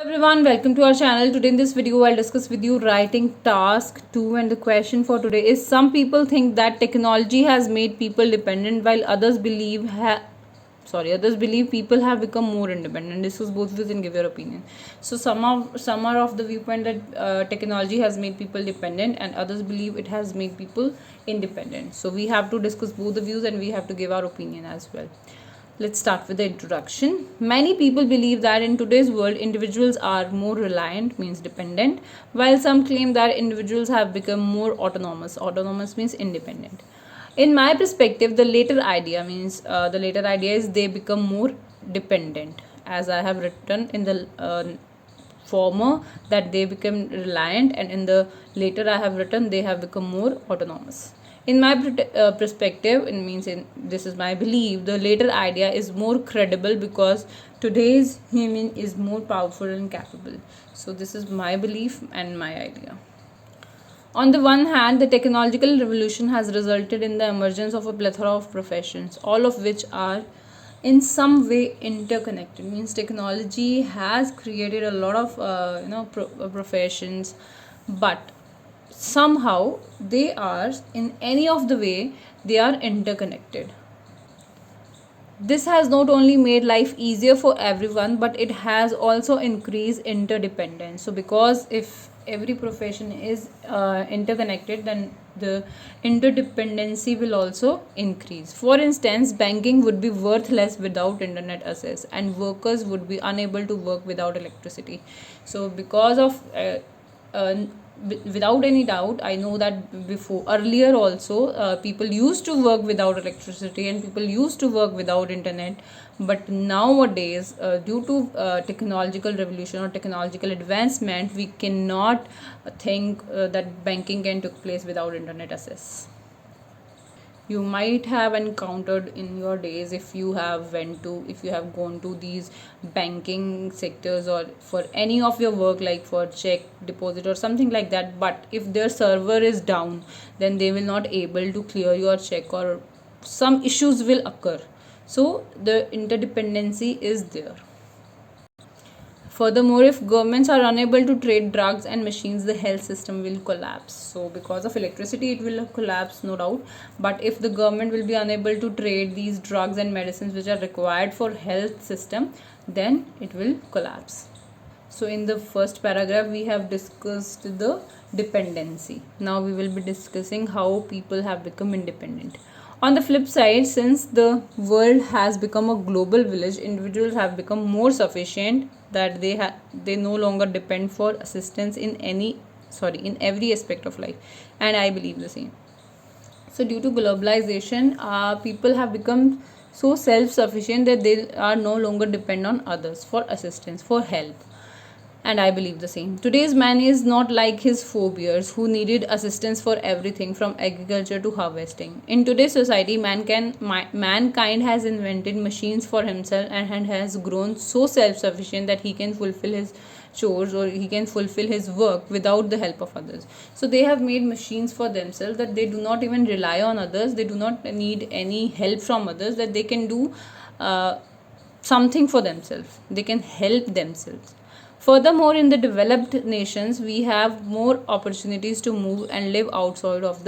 Everyone, welcome to our channel. Today in this video I'll discuss with you writing task 2, and the question for today is: some people think that technology has made people dependent while others believe people have become more independent. Discuss both views and give your opinion. So some are of the viewpoint that technology has made people dependent, and others believe it has made people independent. So we have to discuss both the views and we have to give our opinion as well. Let's start with the introduction. Many people believe that in today's world, individuals are more reliant, means dependent, while some claim that individuals have become more autonomous. Autonomous means independent. In my perspective, the later idea is they become more dependent, as I have written in the former that they become reliant, and in the later I have written they have become more autonomous. In my perspective, this is my belief, the later idea is more credible because today's human is more powerful and capable. So this is my belief and my idea. On the one hand, the technological revolution has resulted in the emergence of a plethora of professions, all of which are in some way interconnected. Means technology has created a lot of professions, but somehow they are, in any of the way, they are interconnected. This has not only made life easier for everyone, but it has also increased interdependence. So because if every profession is interconnected, then the interdependency will also increase. For instance, banking would be worthless without internet access, and workers would be unable to work without electricity. So because of uh, without any doubt, I know that before, earlier also, people used to work without electricity and people used to work without internet. But nowadays, due to technological revolution or technological advancement, we cannot think that banking can take place without internet access. You might have encountered in your days, if you have gone to these banking sectors or for any of your work, like for check deposit or something like that, but if their server is down, then they will not able to clear your check, or some issues will occur. So the interdependency is there. Furthermore, if governments are unable to trade drugs and machines, the health system will collapse. So, because of electricity, it will collapse, no doubt. But if the government will be unable to trade these drugs and medicines which are required for health system, then it will collapse. So, in the first paragraph, we have discussed the dependency. Now, we will be discussing how people have become independent. On the flip side, since the world has become a global village, individuals have become more sufficient that they no longer depend for assistance in every aspect of life, and I believe the same. So due to globalization, people have become so self-sufficient that they are no longer depend on others for assistance, for help, and I believe the same. Today's man is not like his forebears who needed assistance for everything from agriculture to harvesting. In today's society, mankind has invented machines for himself and has grown so self sufficient that he can fulfill his chores or he can fulfill his work without the help of others. So they have made machines for themselves that they do not even rely on others, they do not need any help from others, that they can do something for themselves, they can help themselves. Furthermore, in the developed nations, we have more opportunities to move and live outside of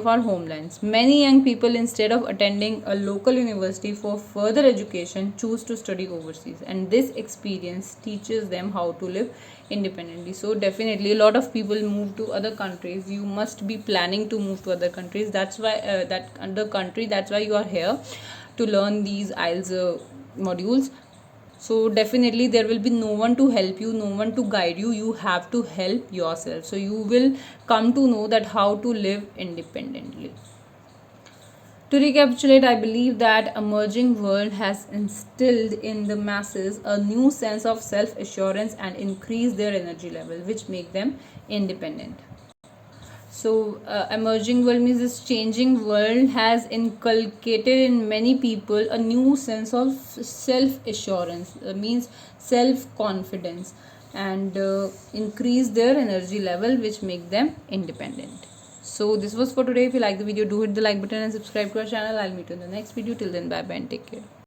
our homelands. Many young people, instead of attending a local university for further education, choose to study overseas, and this experience teaches them how to live independently. So definitely a lot of people move to other countries. You must be planning to move to other countries. That's why that's why you are here, to learn these IELTS modules. So definitely there will be no one to help you, no one to guide you, you have to help yourself. So you will come to know that how to live independently. To recapitulate, I believe that emerging world has instilled in the masses a new sense of self-assurance and increased their energy level, which make them independent. So emerging world means this changing world has inculcated in many people a new sense of self assurance, means self confidence, and increase their energy level, which make them independent. So this was for today. If you like the video, do hit the like button and subscribe to our channel. I'll meet you in the next video. Till then, bye bye and take care.